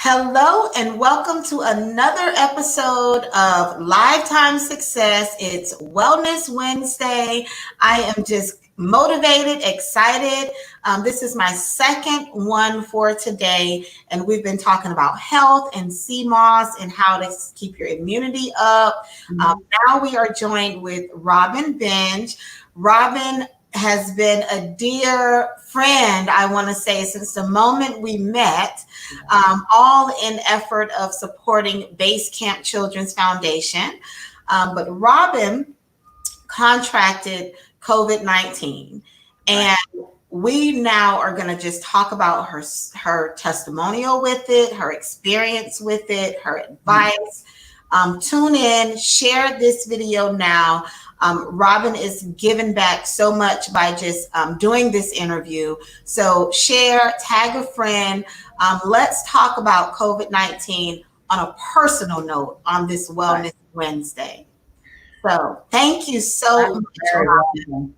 Hello and welcome to another episode of Lifetime Success. It's Wellness Wednesday. I am just motivated, excited. This is my second one for today, and we've been talking about health and CMOS and how to keep your immunity up. Now we are joined with Robyn Benge. Robyn has been a dear friend, I want to say, since the moment we met, all in effort of supporting Base Camp Children's Foundation. But Robyn contracted COVID-19, and we now are going to just talk about her testimonial with it, her experience with it, her advice. Tune in, share this video now. Robyn is giving back so much by just doing this interview. So share, tag a friend. Let's talk about COVID-19 on a personal note on this Wellness Wednesday. So thank you so much.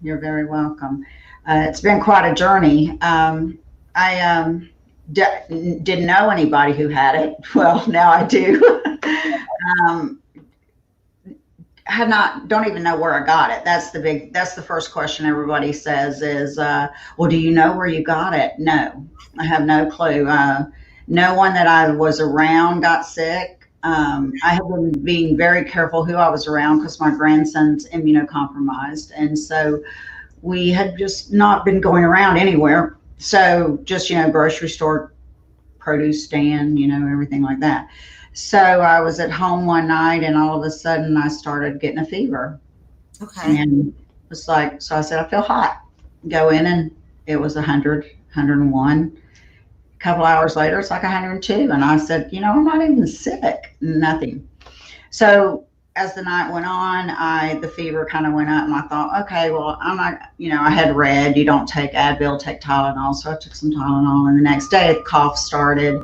You're very welcome. It's been quite a journey. I didn't know anybody who had it. Well, now I do. Don't even know where I got it. That's the first question everybody says is, well, do you know where you got it? No, I have no clue. No one that I was around got sick. I have been being very careful who I was around because my grandson's immunocompromised. And so we had just not been going around anywhere. So just, grocery store, produce stand, everything like that. So I was at home one night and all of a sudden I started getting a fever. Okay. And it's like, so I said, I feel hot. Go in and it was 100, 101. A couple hours later, it's like 102. And I said, I'm not even sick, nothing. So as the night went on, the fever kind of went up and I thought, okay, well, I'm not, I had read, you don't take Advil, take Tylenol. So I took some Tylenol and the next day the cough started.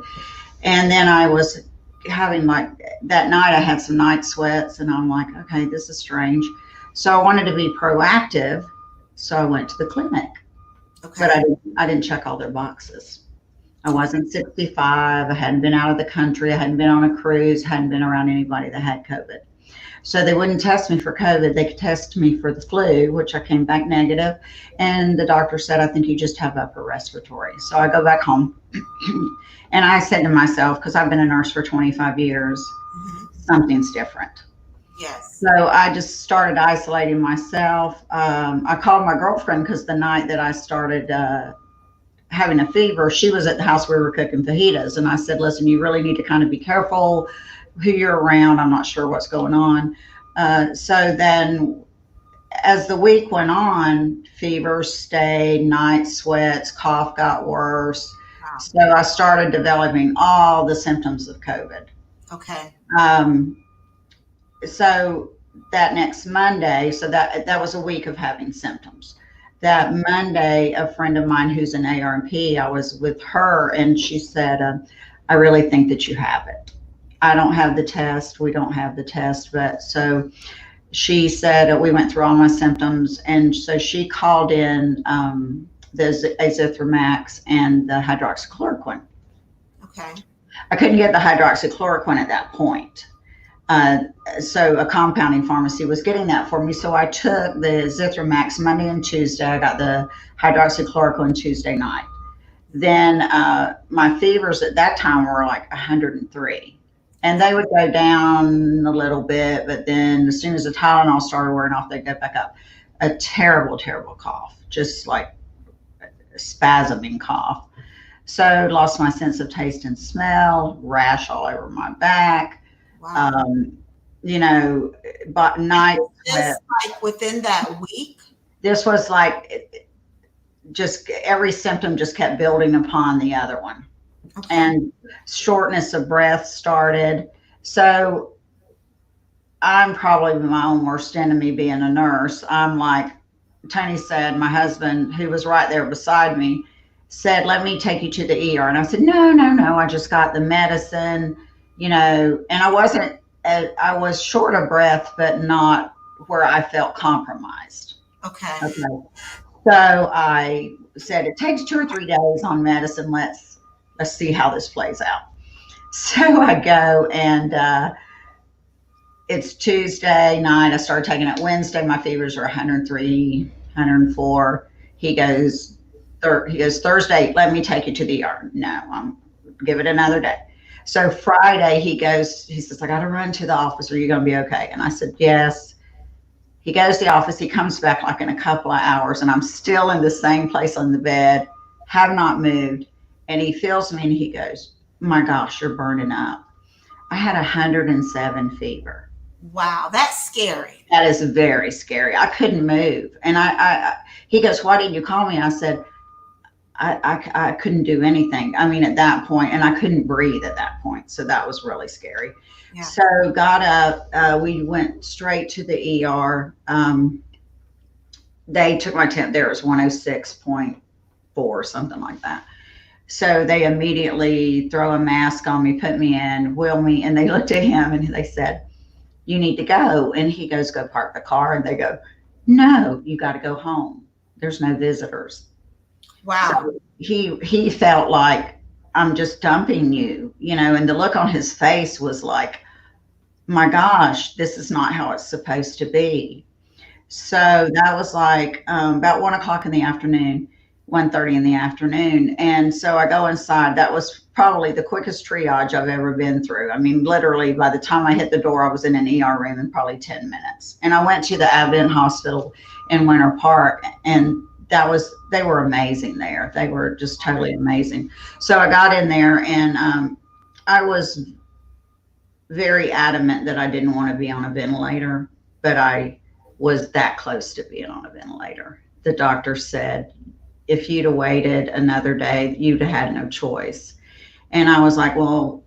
And then I was having that night I had some night sweats and I'm like, okay, this is strange. So I wanted to be proactive. So I went to the clinic, but I didn't check all their boxes. I wasn't 65. I hadn't been out of the country. I hadn't been on a cruise, hadn't been around anybody that had COVID. So they wouldn't test me for COVID. They could test me for the flu, which I came back negative. And the doctor said, I think you just have upper respiratory. So I go back home and I said to myself, because I've been a nurse for 25 years, something's different. Yes. So I just started isolating myself. I called my girlfriend because the night that I started having a fever, she was at the house. We were cooking fajitas. And I said, listen, you really need to kind of be careful who you're around. I'm not sure what's going on. So then as the week went on, fever stayed, night sweats, cough got worse. Wow. So I started developing all the symptoms of COVID. Okay. So that next Monday, so that was a week of having symptoms. That Monday, a friend of mine who's an ARP, I was with her and she said, I really think that you have it. I don't have the test. We don't have the test. But so she said, we went through all my symptoms. And so she called in the azithromycin and the hydroxychloroquine. Okay. I couldn't get the hydroxychloroquine at that point. So a compounding pharmacy was getting that for me. So I took the azithromycin Monday and Tuesday. I got the hydroxychloroquine Tuesday night. Then my fevers at that time were like 103. And they would go down a little bit, but then as soon as the Tylenol started wearing off, they'd go back up. A terrible, terrible cough, just like a spasming cough. So lost my sense of taste and smell, rash all over my back. Wow. But night Just like within that week? This was like just every symptom just kept building upon the other one. Okay. And shortness of breath started. So I'm probably my own worst enemy being a nurse. I'm like, Tony said, my husband, who was right there beside me, said, let me take you to the ER. And I said, no, I just got the medicine, and I was short of breath, but not where I felt compromised. Okay. So I said, it takes 2 or 3 days on medicine. Let's see how this plays out. So I go and it's Tuesday night. I started taking it Wednesday. My fevers are 103, 104. He goes, he goes, Thursday, let me take you to the ER. No, give it another day. So Friday, he says, I got to run to the office. Are you going to be okay? And I said, yes. He goes to the office. He comes back like in a couple of hours, and I'm still in the same place on the bed, have not moved. And he feels me and he goes, my gosh, you're burning up. I had 107 fever. Wow, that's scary. That is very scary. I couldn't move. And he goes, why didn't you call me? I said, I couldn't do anything. I mean, at that point, and I couldn't breathe at that point. So that was really scary. Yeah. So got up, we went straight to the ER. They took my temp there. It was 106.4, something like that. So they immediately throw a mask on me, put me in, wheel me, and they looked at him and they said, you need to go. And he goes, go park the car. And they go, no, you got to go home. There's no visitors. Wow. So he felt like, I'm just dumping you, and the look on his face was like, my gosh, this is not how it's supposed to be. So that was like about 1 o'clock in the afternoon, 1:30 in the afternoon. And so I go inside. That was probably the quickest triage I've ever been through. I mean, literally by the time I hit the door, I was in an ER room in probably 10 minutes. And I went to the Advent Hospital in Winter Park, and they were amazing there. They were just totally amazing. So I got in there, and I was very adamant that I didn't want to be on a ventilator, but I was that close to being on a ventilator. The doctor said, if you'd have waited another day, you'd have had no choice. And I was like, well,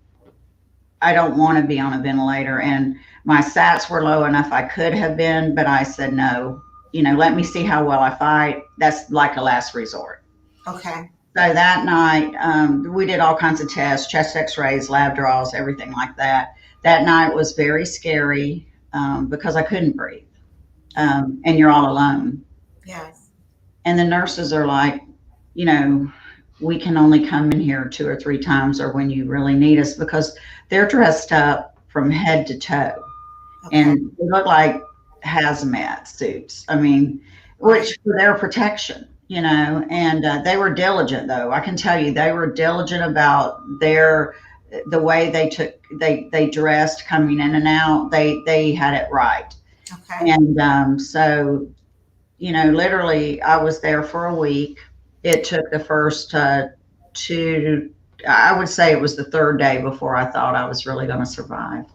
I don't want to be on a ventilator. And my SATs were low enough I could have been, but I said, no, let me see how well I fight. That's like a last resort. Okay. So that night, we did all kinds of tests, chest x-rays, lab draws, everything like that. That night was very scary because I couldn't breathe. And you're all alone. Yes. And the nurses are like, we can only come in here 2 or 3 times or when you really need us, because they're dressed up from head to toe. Okay. And they look like hazmat suits. I mean, which for their protection, and they were diligent, though. I can tell you, they were diligent about the way they dressed coming in and out. They had it right. Okay. And so, literally I was there for a week. It took the first I would say it was the 3rd day before I thought I was really going to survive.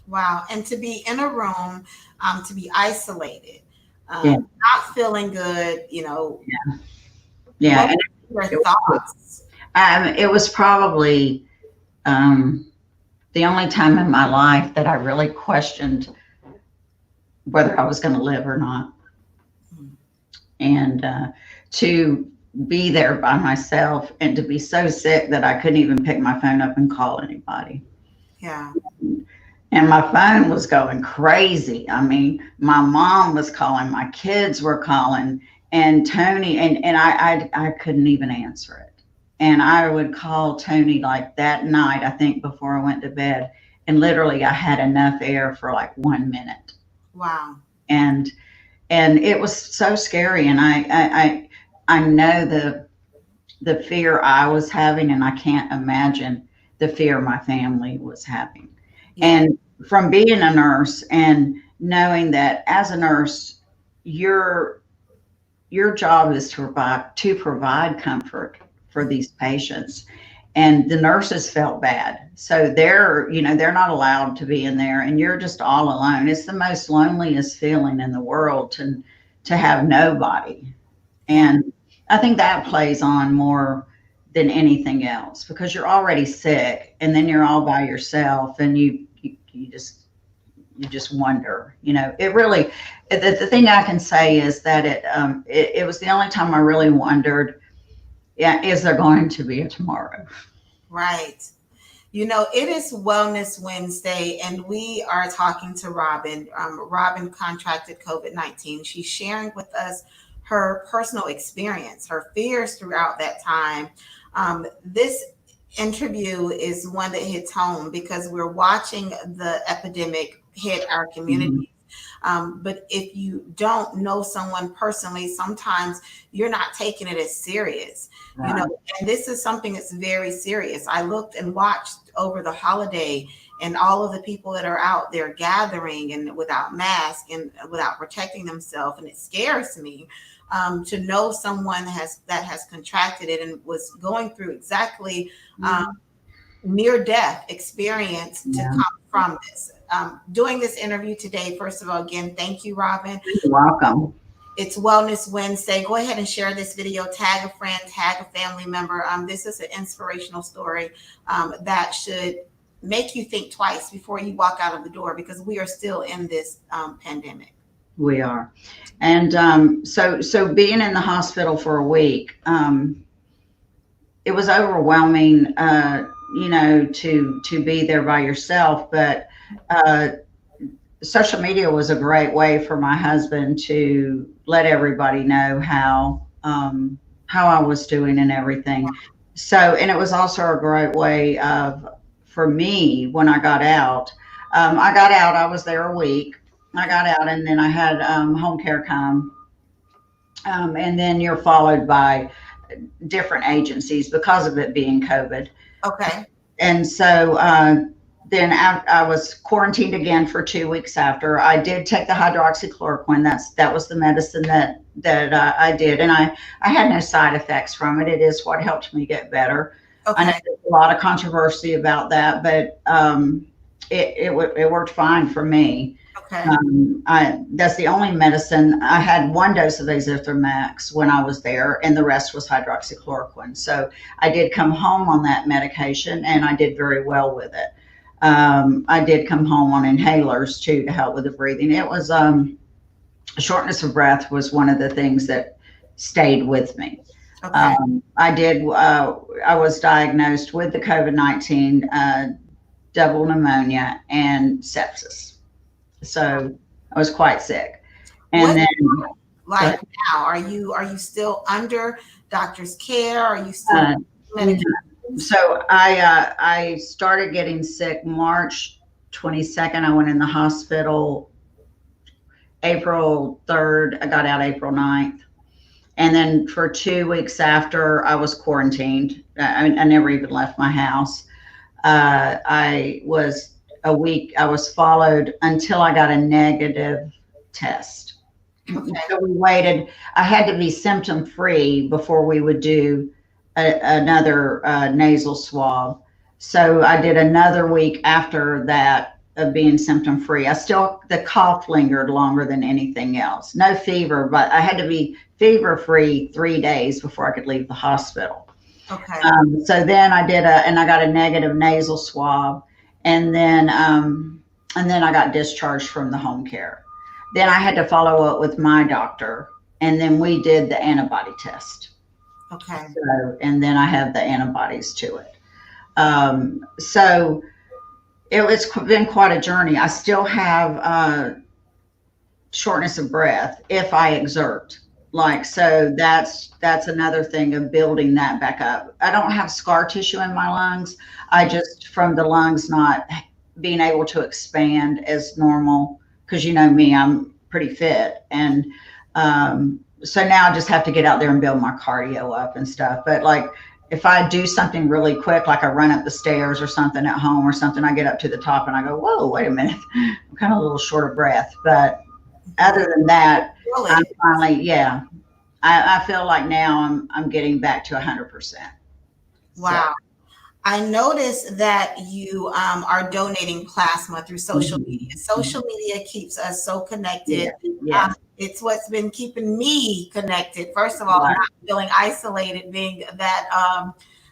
Wow. And to be in a room, to be isolated, Yeah. not feeling good, Yeah. Yeah. What were your thoughts? It was probably the only time in my life that I really questioned whether I was going to live or not. And to be there by myself and to be so sick that I couldn't even pick my phone up and call anybody. Yeah. And my phone was going crazy. I mean, my mom was calling, my kids were calling, and Tony, and I couldn't even answer it. And I would call Tony like that night, I think before I went to bed, and literally I had enough air for like 1 minute. Wow. And it was so scary. And I know the fear I was having, and I can't imagine the fear my family was having. Yeah. And from being a nurse and knowing that as a nurse, your job is to provide comfort for these patients. And the nurses felt bad. So they're not allowed to be in there, and you're just all alone. It's the most loneliest feeling in the world to have nobody. And I think that plays on more than anything else, because you're already sick and then you're all by yourself, and you just wonder, it really, the thing I can say is that it was the only time I really wondered, is there going to be a tomorrow? Right. It is Wellness Wednesday, and we are talking to Robyn. Robyn contracted COVID-19. She's sharing with us her personal experience, her fears throughout that time. This interview is one that hits home because we're watching the epidemic hit our Mhm. community. But if you don't know someone personally, sometimes you're not taking it as serious, you know, Right. and this is something that's very serious. I looked and watched over the holiday and all of the people that are out there gathering and without masks and without protecting themselves. And it scares me to know someone that has contracted it and was going through exactly um, Mhm. near death experience to Yeah. come from this. Doing this interview today, first of all, again, thank you, Robyn. You're welcome. It's Wellness Wednesday. Go ahead and share this video, tag a friend, tag a family member. This is an inspirational story that should make you think twice before you walk out of the door because we are still in this pandemic. We are. And so being in the hospital for a week, it was overwhelming, to be there by yourself. But uh, social media was a great way for my husband to let everybody know how I was doing and everything. So, and it was also a great way of for me when I got out. I got out. I was there a week. I got out, and then I had home care come, and then you're followed by different agencies because of it being COVID. Okay. And so then I was quarantined again for 2 weeks after. I did take the hydroxychloroquine. That was the medicine that I did, and I had no side effects from it. It is what helped me get better. I know Okay. there's a lot of controversy about that, but it worked fine for me. Okay. That's the only medicine. I had one dose of Azithromax when I was there, and the rest was hydroxychloroquine. So I did come home on that medication, and I did very well with it. I did come home on inhalers too to help with the breathing. It was shortness of breath was one of the things that stayed with me. Okay. I was diagnosed with the COVID-19, double pneumonia, and sepsis. So I was quite sick. And What then, like now? Are you still under doctor's care? Are you still uh, medicated? so I started getting sick March 22nd. I went in the hospital April 3rd. I got out April 9th. And then for 2 weeks after, I was quarantined. I never even left my house. I was a week, I was followed until I got a negative test. Okay. So we waited. I had to be symptom free before we would do another nasal swab. So I did another week after that of being symptom free. The cough lingered longer than anything else. No fever, but I had to be fever free 3 days before I could leave the hospital. Okay. So then and I got a negative nasal swab, and then I got discharged from the home care. Then I had to follow up with my doctor, and then we did the antibody test. Okay. So, and then I have the antibodies to it. So it's been quite a journey. I still have shortness of breath if I exert. So that's another thing of building that back up. I don't have scar tissue in my lungs. I just, from the lungs not being able to expand as normal, because you know me, I'm pretty fit. And so now I just have to get out there and build my cardio up and stuff. But like, if I do something really quick, like I run up the stairs or something at home or something, I get up to the top and I go, whoa, wait a minute. I'm kind of a little short of breath. But other than that, Really? I'm finally, yeah, I feel like now I'm getting back to 100%. Wow. I noticed that you are donating plasma through social media. Social media keeps us so connected. Yeah, It's what's been keeping me connected. First of all, right. not feeling isolated, being that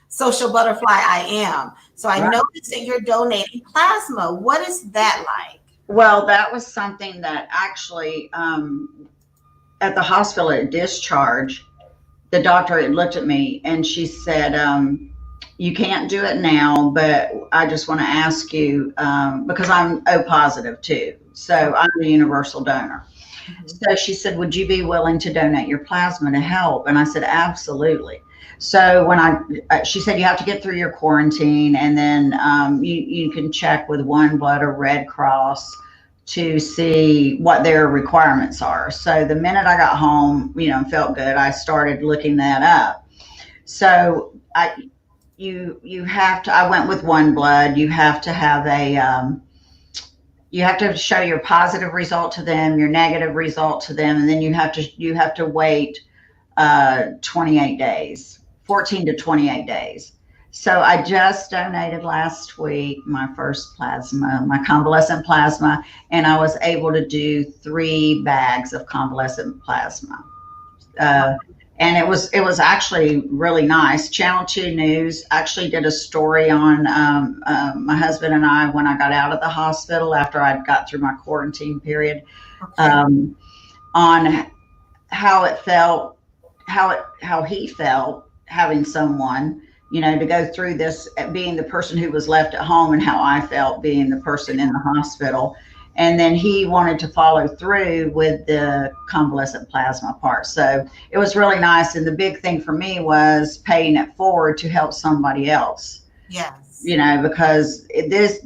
social butterfly I am. So I Right. noticed that you're donating plasma. What is that like? Well, that was something that actually at the hospital at discharge, the doctor had looked at me and she said, you can't do it now, but I just want to ask you, because I'm O positive too. So I'm a universal donor. Mhm. So she said, would you be willing to donate your plasma to help? And I said, absolutely. So when she said you have to get through your quarantine, and then you can check with One Blood or Red Cross to see what their requirements are. So the minute I got home, and felt good, I started looking that up. So you have to. I went with One Blood. You have to have you have to show your positive result to them, your negative result to them, and then you have to wait 28 days, 14 to 28 days. So I just donated last week my first plasma, my convalescent plasma, and I was able to do 3 bags of convalescent plasma. And it was actually really nice. Channel 2 News actually did a story on my husband and I when I got out of the hospital after I got through my quarantine period, on how it felt, how he felt having someone, to go through this, being the person who was left at home, and how I felt being the person in the hospital. And then he wanted to follow through with the convalescent plasma part. So it was really nice. And the big thing for me was paying it forward to help somebody else. Yes. Because this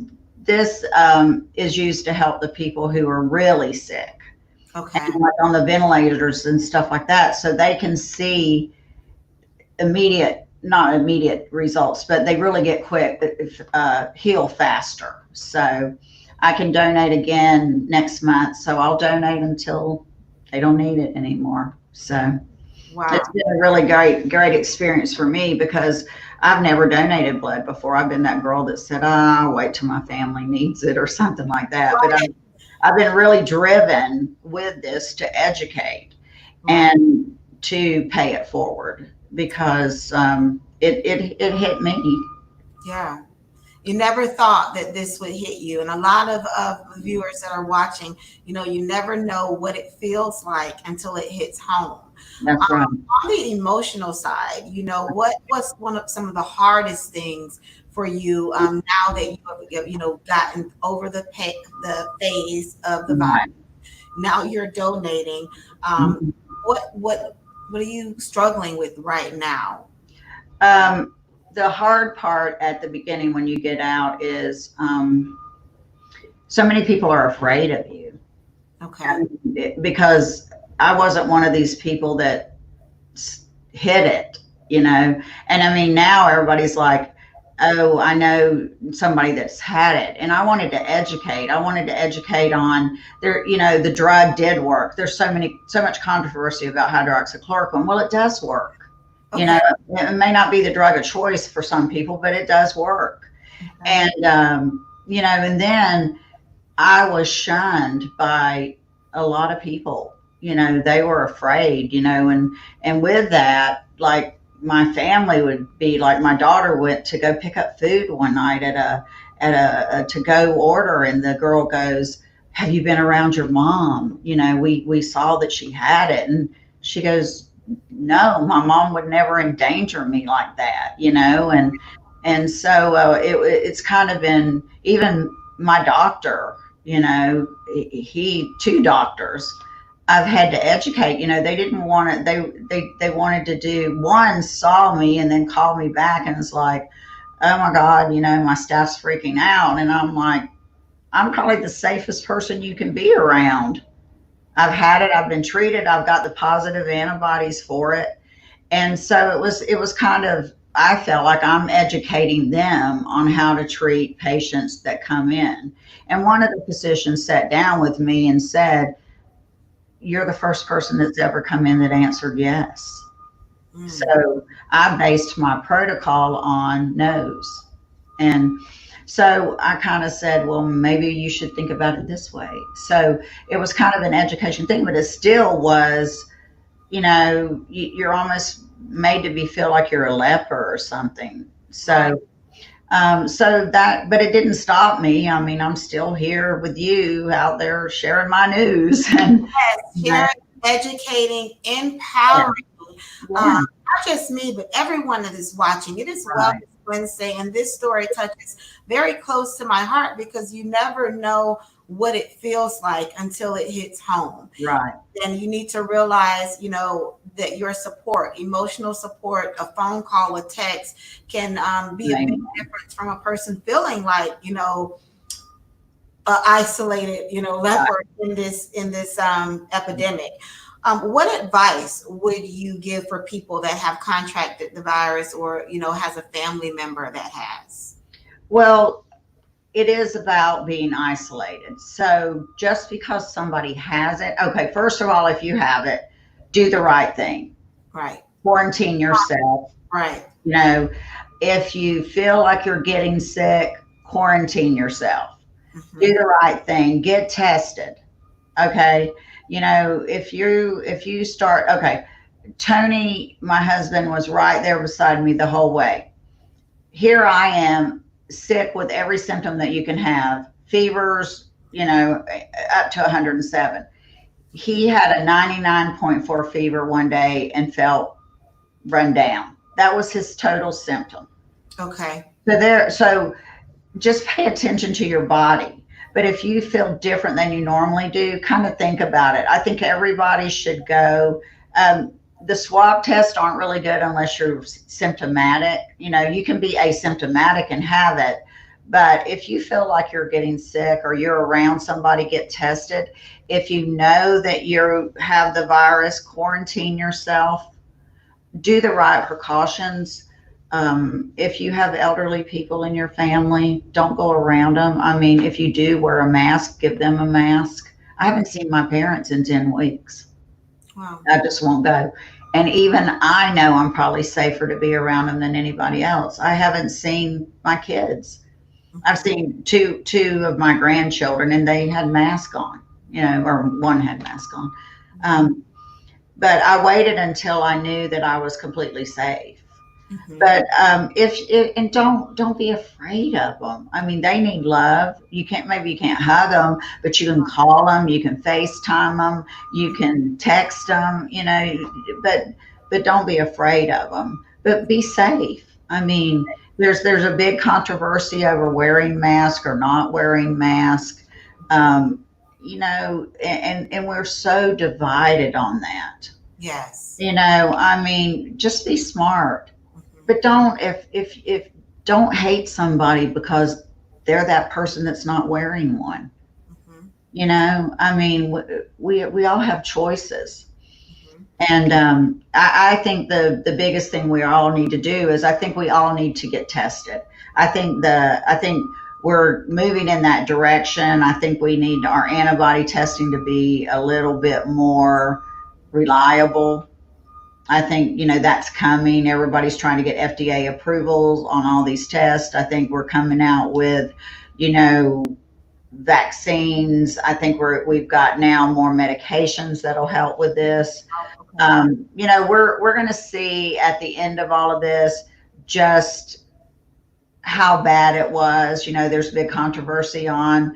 is used to help the people who are really sick. Okay. And like on the ventilators and stuff like that. So they can see not immediate results, but they really get quick, heal faster. So I can donate again next month. So I'll donate until they don't need it anymore. So wow. It's been a really great experience for me, because I've never donated blood before. I've been that girl that said, I'll wait till my family needs it or something like that. Right. But I've been really driven with this to educate and to pay it forward, because it hit me. Yeah. You never thought that this would hit you. And a lot of viewers that are watching, you never know what it feels like until it hits home. That's right. On the emotional side, what was some of the hardest things for you now that you have gotten over the phase of the virus? Now you're donating. What are you struggling with right now? The hard part at the beginning when you get out is so many people are afraid of you. Okay. Because I wasn't one of these people that hid it, And I mean, now everybody's like, oh, I know somebody that's had it. And I wanted to educate. I wanted to educate on the drug did work. There's so much controversy about hydroxychloroquine. Well, it does work. Okay. It may not be the drug of choice for some people, but it does work. Okay. And, and then I was shunned by a lot of people, they were afraid, and with that, like my family would be like, my daughter went to go pick up food one night at a to-go order. And the girl goes, have you been around your mom? We saw that she had it. And she goes, no, my mom would never endanger me like that, and so it's kind of been, even my doctor, 2 doctors I've had to educate. They didn't want it. They wanted to do, one saw me and then called me back and was like, oh my God, my staff's freaking out. And I'm like, I'm probably the safest person you can be around. I've had it. I've been treated. I've got the positive antibodies for it. And so it was kind of, I felt like I'm educating them on how to treat patients that come in. And one of the physicians sat down with me and said, you're the first person that's ever come in that answered yes. Mm. So I based my protocol on no's. And so I kind of said, well, maybe you should think about it this way. So it was kind of an education thing, but it still was, you're almost made to feel like you're a leper or something. So, but it didn't stop me. I mean, I'm still here with you out there sharing my news and sharing, educating, empowering. Yeah. Not just me, but everyone that is watching. It is Wellness Wednesday, and this story touches very close to my heart because you never know what it feels like until it hits home. Right. And you need to realize, that your support, emotional support, a phone call, a text can be a big Amen. difference from a person feeling like, isolated, Right. leper in this epidemic. What advice would you give for people that have contracted the virus or, has a family member that has? Well, it is about being isolated. So just because somebody has it, okay, first of all, if you have it, do the right thing. Right. Quarantine yourself. Right. You know, if you feel like you're getting sick, quarantine yourself. Do Mm-hmm. the right thing. Get tested. Okay. If you start, okay, Tony, my husband, was right there beside me the whole way. Here I am, sick with every symptom that you can have, fevers, up to 107. He had a 99.4 fever one day and felt run down. That was his total symptom. Okay. So just pay attention to your body. But if you feel different than you normally do, kind of think about it. I think everybody should go. The swab tests aren't really good unless you're symptomatic. You can be asymptomatic and have it. But if you feel like you're getting sick or you're around somebody, get tested. If you know that you have the virus, quarantine yourself, do the right precautions. If you have elderly people in your family, don't go around them. I mean, if you do wear a mask, give them a mask. I haven't seen my parents in 10 weeks. Wow. I just won't go. And even I know I'm probably safer to be around them than anybody else. I haven't seen my kids. I've seen two of my grandchildren, and they had masks on, or one had mask on. But I waited until I knew that I was completely safe. Mm-hmm. But and don't be afraid of them. I mean, they need love. Maybe you can't hug them, but you can call them, you can FaceTime them, you can text them. But don't be afraid of them. But be safe. I mean, there's a big controversy over wearing mask or not wearing mask. And we're so divided on that. Yes. I mean, just be smart. But if don't hate somebody because they're that person that's not wearing one. Mm-hmm. I mean, we all have choices. Mm-hmm. And I think the biggest thing we all need to do is I think we all need to get tested. I think we're moving in that direction. I think we need our antibody testing to be a little bit more reliable. I think, that's coming. Everybody's trying to get FDA approvals on all these tests. I think we're coming out with, vaccines. I think we've got now more medications that'll help with this. We're going to see at the end of all of this just how bad it was. There's a big controversy on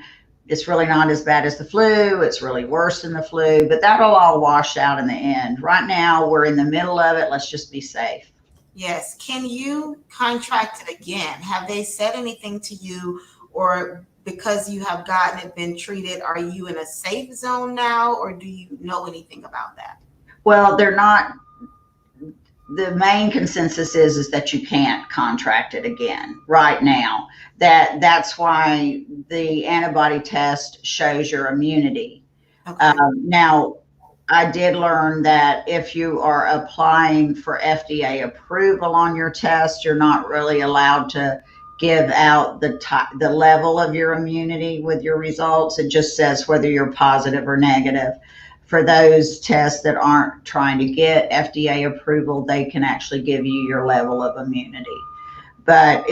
it's really not as bad as the flu. It's really worse than the flu, but that'll all wash out in the end. Right now, we're in the middle of it. Let's just be safe. Yes. Can you contract it again? Have they said anything to you, or because you have gotten it, been treated, are you in a safe zone now, or do you know anything about that? Well, they're not. The main consensus is that you can't contract it again right now. That's why the antibody test shows your immunity. Okay. Now, I did learn that if you are applying for FDA approval on your test, you're not really allowed to give out the level of your immunity with your results. It just says whether you're positive or negative. For those tests that aren't trying to get FDA approval, they can actually give you your level of immunity. But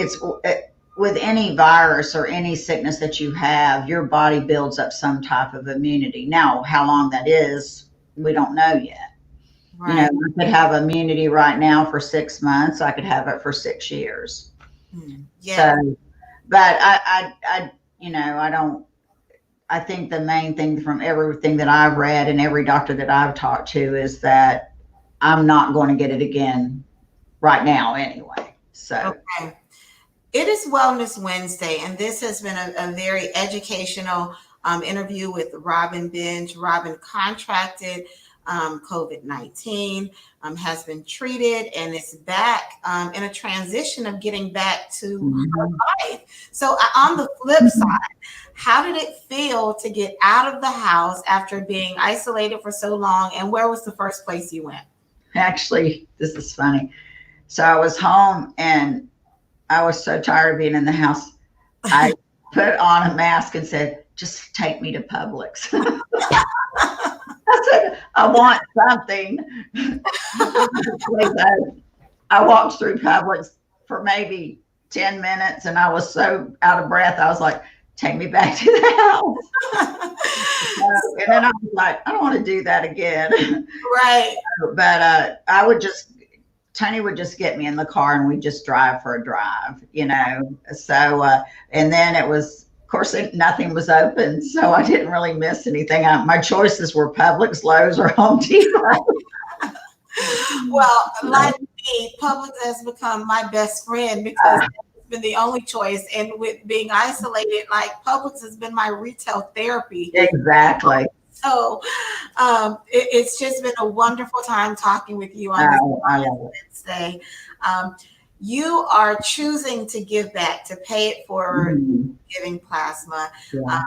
with any virus or any sickness that you have, your body builds up some type of immunity. Now, how long that is, we don't know yet. Right. I could have immunity right now for 6 months. I could have it for 6 years. Yeah. So, but I don't. I think the main thing from everything that I've read and every doctor that I've talked to is that I'm not going to get it again right now anyway. So. Okay. It is Wellness Wednesday, and this has been a very educational interview with Robyn Benge. Robyn contracted COVID-19, has been treated, and is back in a transition of getting back to Mhm. her life. So, on the flip side, how did it feel to get out of the house after being isolated for so long? And where was the first place you went? Actually, this is funny. So I was home and I was so tired of being in the house. I put on a mask and said, just take me to Publix. I said, I want something. I walked through Publix for maybe 10 minutes and I was so out of breath. I was like, take me back to the house. And then I was like, I don't want to do that again. Right. But I would just, Tony would just get me in the car and we'd just drive for a drive, you know. So, and then it was, of course, nothing was open. So I didn't really miss anything. My choices were Publix, Lowe's, or Home Depot. Well, like me, Publix has become my best friend because it's been the only choice. And with being isolated, like Publix has been my retail therapy. Exactly. So it's just been a wonderful time talking with you on this Wednesday. You are choosing to give back, to pay it forward, giving plasma. Yeah.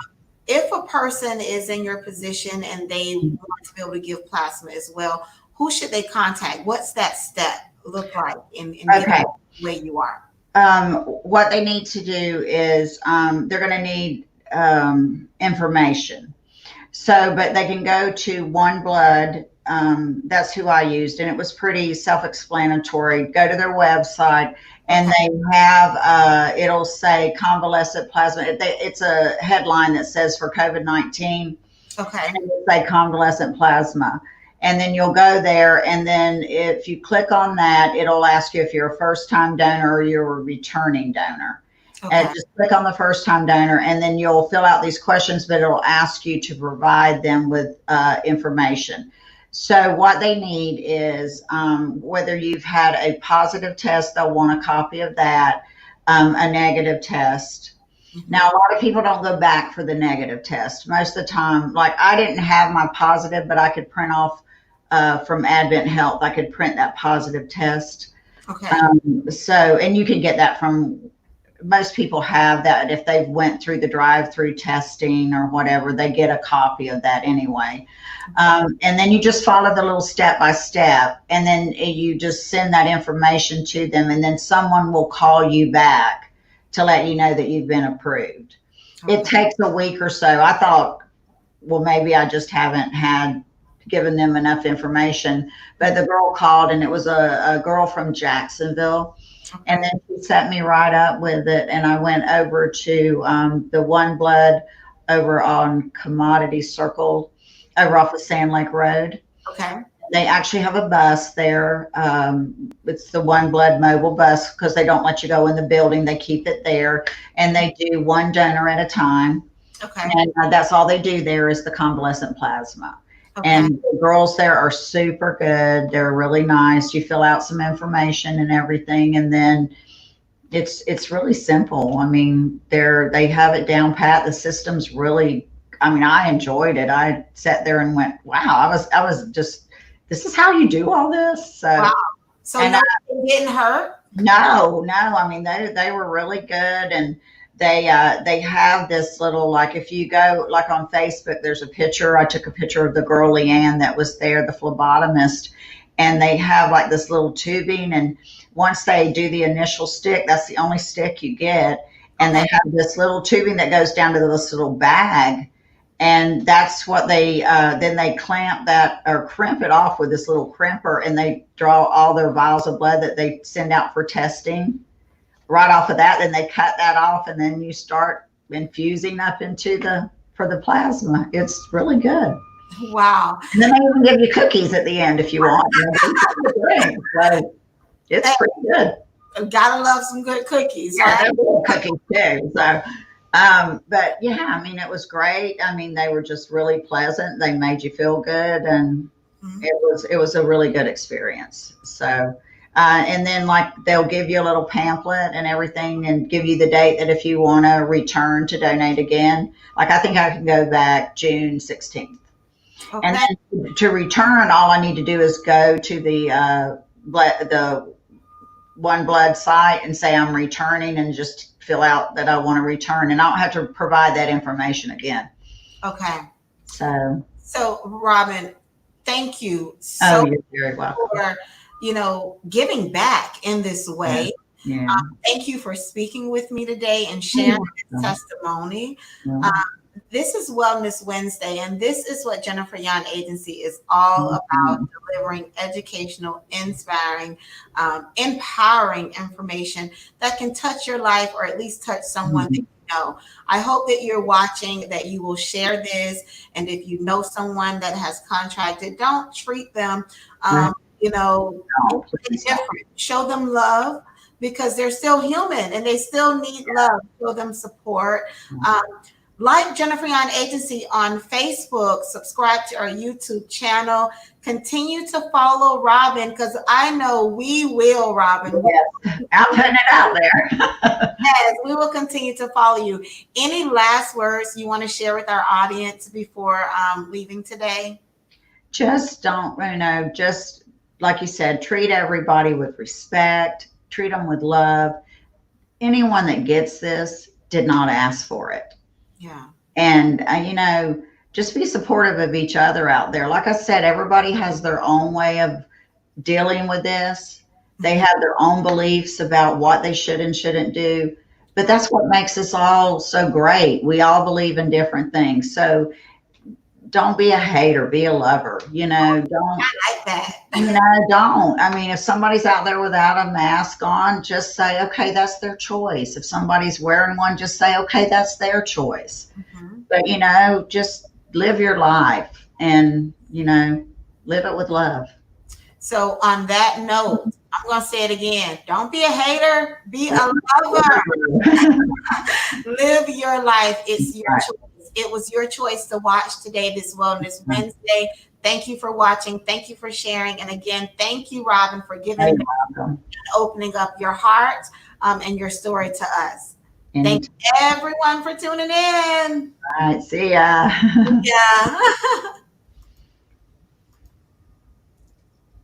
If a person is in your position and they want to be able to give plasma as well, who should they contact? What's that step look like in getting where you are? What they need to do is they're going to need information. So, but they can go to One Blood. That's who I used, and it was pretty self-explanatory. Go to their website, and they have it'll say convalescent plasma. It's a headline that says for COVID-19. Okay. And it'll say convalescent plasma. And then you'll go there, and then if you click on that, it'll ask you if you're a first-time donor or you're a returning donor. Okay. And just click on the first-time donor, and then you'll fill out these questions, but it'll ask you to provide them with information. So what they need is whether you've had a positive test, they'll want a copy of that, a negative test. Now, a lot of people don't go back for the negative test. Most of the time, like I didn't have my positive, but I could print off from Advent Health. I could print that positive test. Okay. So, and you can get that from, most people have that. If they went through the drive-through testing or whatever, they get a copy of that anyway. And then you just follow the little step-by-step, and then you just send that information to them, and then someone will call you back to let you know that you've been approved. Okay. It takes a week or so. I thought, well, maybe I just haven't given them enough information, but the girl called, and it was a girl from Jacksonville. Okay. And then she set me right up with it, and I went over to the One Blood over on Commodity Circle over off of Sand Lake Road. Okay. They actually have a bus there. It's the One Blood mobile bus because they don't let you go in the building. They keep it there, and they do one donor at a time. Okay. And that's all they do there is the convalescent plasma. Okay. And the girls there are super good. They're really nice. You fill out some information and everything, and then it's really simple. I mean, they have it down pat. The system's really, I mean, I enjoyed it. I sat there and went, wow, I was just, this is how you do all this. So, wow. So it didn't hurt? No. I mean, they were really good, and they have this little, like if you go like on Facebook, there's a picture. I took a picture of the girl Leanne that was there, the phlebotomist, and they have like this little tubing, and once they do the initial stick, that's the only stick you get, and they have this little tubing that goes down to this little bag. And that's what then they clamp that or crimp it off with this little crimper, and they draw all their vials of blood that they send out for testing right off of that. Then they cut that off, and then you start infusing up for the plasma. It's really good. Wow. And then they even give you cookies at the end if you want. So it's pretty good. Gotta love some good cookies. Yeah, right? Cookies too. So but yeah, I mean, it was great. I mean, they were just really pleasant. They made you feel good, and it was a really good experience. So And then like they'll give you a little pamphlet and everything and give you the date that if you want to return to donate again. Like I think I can go back June 16th. And Okay. then to return, all I need to do is go to the One Blood site and say I'm returning and just fill out that I want to return. And I don't have to provide that information again. Okay. So, Robyn, thank you oh, so you're very welcome. for, giving back in this way. Yeah. Thank you for speaking with me today and sharing this testimony. Yeah. This is Wellness Wednesday, and this is what Jennifer Yon Agency is all about, delivering educational, inspiring, empowering information that can touch your life or at least touch someone that you know. I hope that you're watching, that you will share this, and if you know someone that has contracted, don't treat them, different. Show them love because they're still human and they still need love. Show them support. Like Jennifer Yon Agency on Facebook, subscribe to our YouTube channel, continue to follow Robyn because I know we will, Robyn. Yes, I'm putting it out there. Yes, we will continue to follow you. Any last words you want to share with our audience before leaving today? Just don't, just like you said, treat everybody with respect, treat them with love. Anyone that gets this did not ask for it. Yeah. And, just be supportive of each other out there. Like I said, everybody has their own way of dealing with this. They have their own beliefs about what they should and shouldn't do. But that's what makes us all so great. We all believe in different things. So don't be a hater, be a lover. Don't. I like that. Don't. I mean, if somebody's out there without a mask on, just say, okay, that's their choice. If somebody's wearing one, just say, okay, that's their choice. But, just live your life and, live it with love. So on that note, I'm going to say it again. Don't be a hater, be a lover. Live your life. It's your choice. It was your choice to watch today, this Wellness Wednesday. Thank you for watching. Thank you for sharing. And again, thank you, Robyn, for giving and opening up your heart and your story to us. Thank you, everyone, for tuning in. All right. See ya. Yeah.